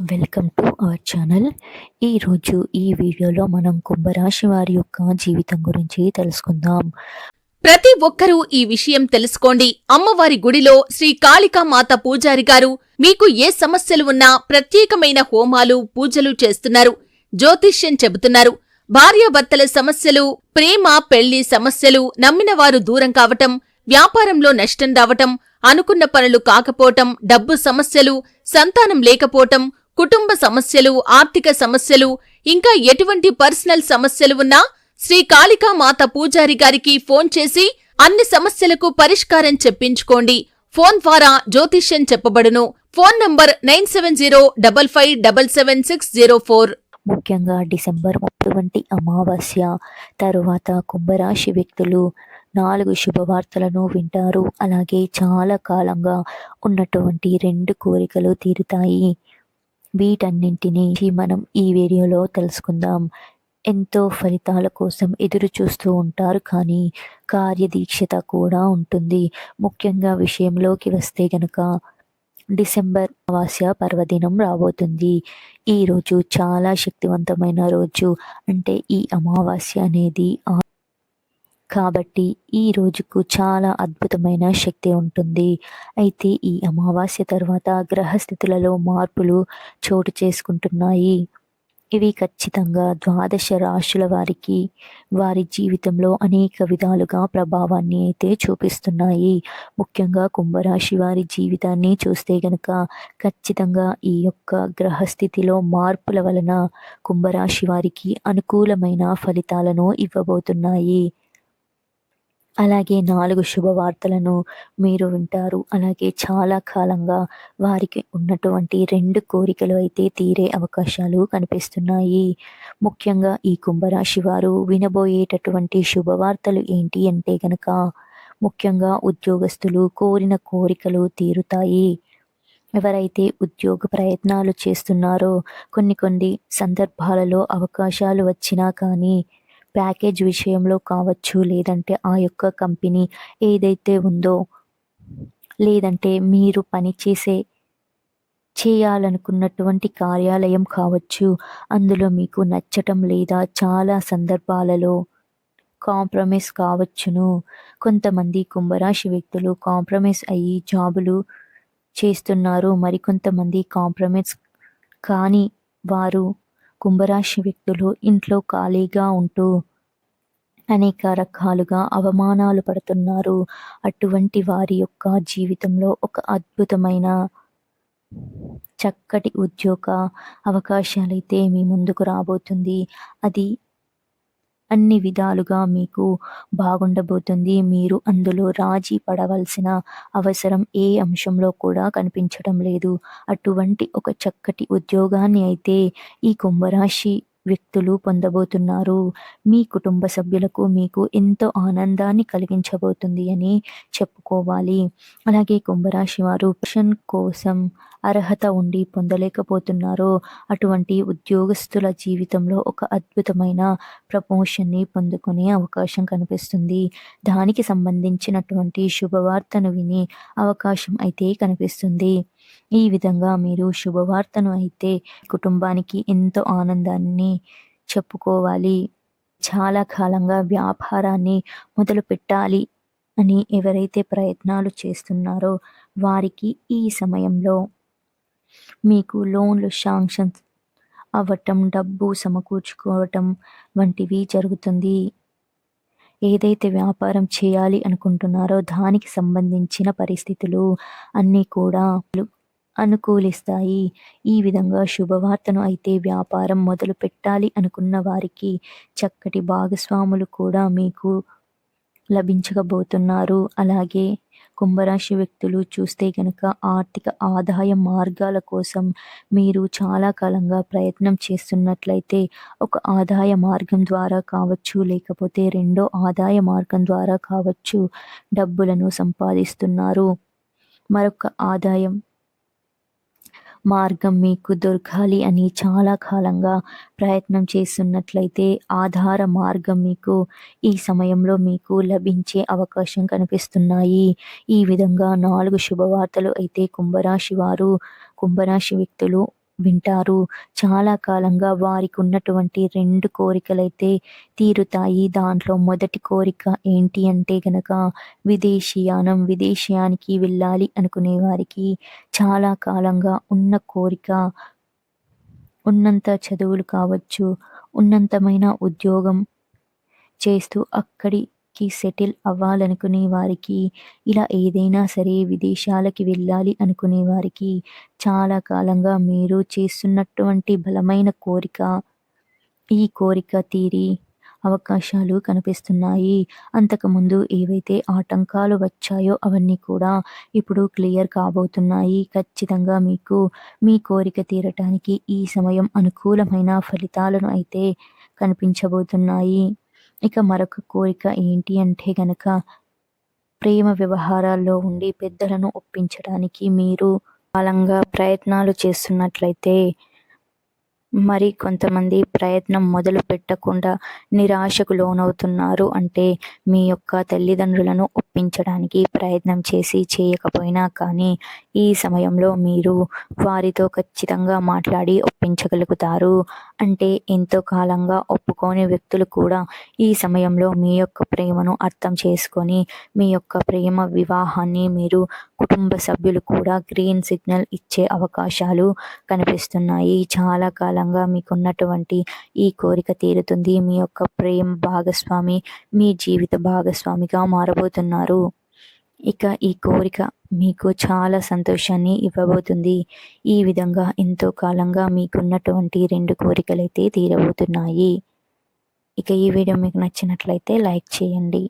Welcome to our channel. ఈరోజు ఈ వీడియోలో మనం కుంభరాశి వారి యొక్క జీవితం గురించి తెలుసుకుందాం. ప్రతి ఒక్కరూ ఈ విషయం తెలుసుకోండి. అమ్మవారి గుడిలో శ్రీ కాళికామాత పూజారి గారు మీకు ఏ సమస్యలు ఉన్నా ప్రత్యేకమైన హోమాలు, పూజలు చేస్తున్నారు. జ్యోతిష్యం చెబుతున్నారు. భార్యాభర్తల సమస్యలు, ప్రేమ, పెళ్లి సమస్యలు, నమ్మిన వారు దూరం కావటం, వ్యాపారంలో నష్టం రావటం, అనుకున్న పనులు కాకపోవటం, డబ్బు సమస్యలు, సంతానం లేకపోవటం, కుటుంబ సమస్యలు, ఆర్థిక సమస్యలు, ఇంకా ఎటువంటి పర్సనల్ సమస్యలు ఉన్నా శ్రీ కాళికామాత పూజారి గారికి ఫోన్ చేసి అన్ని సమస్యలకు పరిష్కారం చెప్పించుకోండి. ఫోన్ ద్వారా జ్యోతిష్యం చెప్పబడును. Phone number 9705577604. ముఖ్యంగా డిసెంబర్ 30 అమావాస్య తరువాత కుంభరాశి వ్యక్తులు 4 శుభవార్తలను వింటారు. అలాగే చాలా కాలంగా ఉన్నటువంటి 2 కోరికలు తీరుతాయి. వీటన్నింటినీ మనం ఈ వీడియోలో తెలుసుకుందాం. ఎంతో ఫలితాల కోసం ఎదురు చూస్తూ ఉంటారు, కానీ కార్యదీక్షత కూడా ఉంటుంది. ముఖ్యంగా విషయంలోకి వస్తే గనక డిసెంబర్ అమావాస్య పర్వదినం రాబోతుంది. ఈరోజు చాలా శక్తివంతమైన రోజు. అంటే ఈ అమావాస్య అనేది కాబట్టి ఈ రోజుకు చాలా అద్భుతమైన శక్తి ఉంటుంది. అయితే ఈ అమావాస్య తర్వాత గ్రహస్థితులలో మార్పులు చోటు చేసుకుంటున్నాయి. ఇవి ఖచ్చితంగా 12 రాశుల వారికి వారి జీవితంలో అనేక విధాలుగా ప్రభావాన్ని అయితే చూపిస్తున్నాయి. ముఖ్యంగా కుంభరాశి వారి జీవితాన్ని చూస్తే గనక ఖచ్చితంగా ఈ యొక్క గ్రహస్థితిలో మార్పుల వలన కుంభరాశి వారికి అనుకూలమైన ఫలితాలను ఇవ్వబోతున్నాయి. అలాగే 4 శుభవార్తలను మీరు వింటారు. అలాగే చాలా కాలంగా వారికి ఉన్నటువంటి 2 కోరికలు అయితే తీరే అవకాశాలు కనిపిస్తున్నాయి. ముఖ్యంగా ఈ కుంభరాశి వారు వినబోయేటటువంటి శుభవార్తలు ఏంటి అంటే గనక ముఖ్యంగా ఉద్యోగస్తులు కోరిన కోరికలు తీరుతాయి. ఎవరైతే ఉద్యోగ ప్రయత్నాలు చేస్తున్నారో కొన్ని సందర్భాలలో అవకాశాలు వచ్చినా కానీ ప్యాకేజ్ విషయంలో కావచ్చు, లేదంటే ఆ యొక్క కంపెనీ ఏదైతే ఉందో, లేదంటే మీరు చేయాలనుకున్నటువంటి కార్యాలయం కావచ్చు, అందులో మీకు నచ్చటం లేదా చాలా సందర్భాలలో కాంప్రమైజ్ కావచ్చును. కొంతమంది కుంభరాశి వ్యక్తులు కాంప్రమైజ్ అయ్యి జాబులు చేస్తున్నారు. మరికొంతమంది కాంప్రమైజ్ కాని వారు కుంభరాశి వ్యక్తులు ఇంట్లో ఖాళీగా ఉంటూ అనేక రకాలుగా అవమానాలు పడుతున్నారు. అటువంటి వారి యొక్క జీవితంలో ఒక అద్భుతమైన చక్కటి ఉద్యోగ అవకాశాలైతే మీ ముందుకు రాబోతుంది. అది అన్ని విధాలుగా మీకు బాగుండబోతుంది. మీరు అందులో రాజీ పడవలసిన అవసరం ఏ అంశంలో కూడా కనిపించడం లేదు. అటువంటి ఒక చక్కటి ఉద్యోగాన్ని అయితే ఈ కుంభరాశి వ్యక్తులు పొందబోతున్నారు. మీ కుటుంబ సభ్యులకు మీకు ఎంతో ఆనందాన్ని కలిగించబోతుంది అని చెప్పుకోవాలి. అలాగే కుంభరాశి వారు పెన్షన్ కోసం అర్హత ఉండి పొందలేకపోతున్నారో అటువంటి ఉద్యోగస్తుల జీవితంలో ఒక అద్భుతమైన ప్రమోషన్ని పొందుకునే అవకాశం కనిపిస్తుంది. దానికి సంబంధించినటువంటి శుభవార్తను వినే అవకాశం అయితే కనిపిస్తుంది. ఈ విధంగా మీరు శుభవార్తను అయితే కుటుంబానికి ఎంతో ఆనందాన్ని చెప్పుకోవాలి. చాలా కాలంగా వ్యాపారాన్ని మొదలు పెట్టాలి అని ఎవరైతే ప్రయత్నాలు చేస్తున్నారో వారికి ఈ సమయంలో మీకు లోన్లు శాంక్షన్ అవ్వటం, డబ్బు సమకూర్చుకోవటం వంటివి జరుగుతుంది. ఏదైతే వ్యాపారం చేయాలి అనుకుంటున్నారో దానికి సంబంధించిన పరిస్థితులు అన్నీ కూడా అనుకూలిస్తాయి. ఈ విధంగా శుభవార్తను అయితే వ్యాపారం మొదలు పెట్టాలి అనుకున్న వారికి చక్కటి భాగస్వాములు కూడా మీకు లభించబోతున్నారు. అలాగే కుంభరాశి వ్యక్తులు చూస్తే గనక ఆర్థిక ఆదాయ మార్గాల కోసం మీరు చాలా కాలంగా ప్రయత్నం చేస్తున్నట్లయితే ఒక ఆదాయ మార్గం ద్వారా కావచ్చు, లేకపోతే రెండో ఆదాయ మార్గం ద్వారా కావచ్చు డబ్బులను సంపాదిస్తున్నారు. మరొక ఆదాయం మార్గం మీకు దొరకాలి అని చాలా కాలంగా ప్రయత్నం చేస్తున్నట్లయితే ఆధార మార్గం మీకు ఈ సమయంలో మీకు లభించే అవకాశం కనిపిస్తున్నాయి. ఈ విధంగా 4 శుభవార్తలు అయితే కుంభరాశి వ్యక్తులు వింటారు. చాలా కాలంగా వారికి ఉన్నటువంటి 2 కోరికలైతే తీరుతాయి. దాంట్లో మొదటి కోరిక ఏంటి అంటే గనక విదేశీయానం. విదేశీయానికి వెళ్ళాలి అనుకునే వారికి చాలా కాలంగా ఉన్న కోరిక. ఉన్నంత చదువులు కావచ్చు, ఉన్నంతమైన ఉద్యోగం చేస్తూ అక్కడికి సెటిల్ అవ్వాలనుకునే వారికి, ఇలా ఏదైనా సరే విదేశాలకి వెళ్ళాలి అనుకునే వారికి చాలా కాలంగా మీరు చేస్తున్నటువంటి బలమైన కోరిక, ఈ కోరిక తీరి అవకాశాలు కనిపిస్తున్నాయి. అంతకుముందు ఏవైతే ఆటంకాలు వచ్చాయో అవన్నీ కూడా ఇప్పుడు క్లియర్ కాబోతున్నాయి. ఖచ్చితంగా మీకు మీ కోరిక తీరటానికి ఈ సమయం అనుకూలమైన ఫలితాలను అయితే కనిపించబోతున్నాయి. ఇక మరొక కోరిక ఏంటి అంటే గనక ప్రేమ వ్యవహారాల్లో ఉండి పెద్దలను ఒప్పించడానికి మీరు బలంగా ప్రయత్నాలు చేస్తున్నట్లయితే, మరి కొంతమంది ప్రయత్నం మొదలు పెట్టకుండా నిరాశకు లోనవుతున్నారు. అంటే మీ యొక్క తల్లిదండ్రులను ఒప్పించడానికి ప్రయత్నం చేసి చేయకపోయినా కానీ ఈ సమయంలో మీరు వారితో ఖచ్చితంగా మాట్లాడి ఒప్పించగలుగుతారు. అంటే ఎంతో కాలంగా ఒప్పుకోని వ్యక్తులు కూడా ఈ సమయంలో మీ యొక్క ప్రేమను అర్థం చేసుకొని మీ యొక్క ప్రేమ వివాహాన్ని మీరు కుటుంబ సభ్యులు కూడా గ్రీన్ సిగ్నల్ ఇచ్చే అవకాశాలు కనిపిస్తున్నాయి. చాలా కాలంగా మీకున్నటువంటి ఈ కోరిక తీరుతుంది. మీ యొక్క ప్రేమ భాగస్వామి మీ జీవిత భాగస్వామిగా మారబోతున్నారు. ఇక ఈ కోరిక మీకు చాలా సంతోషాన్ని ఇవ్వబోతుంది. ఈ విధంగా ఎంతో కాలంగా మీకున్నటువంటి 2 కోరికలైతే తీరబోతున్నాయి. ఇక ఈ వీడియో మీకు నచ్చినట్లయితే లైక్ చేయండి.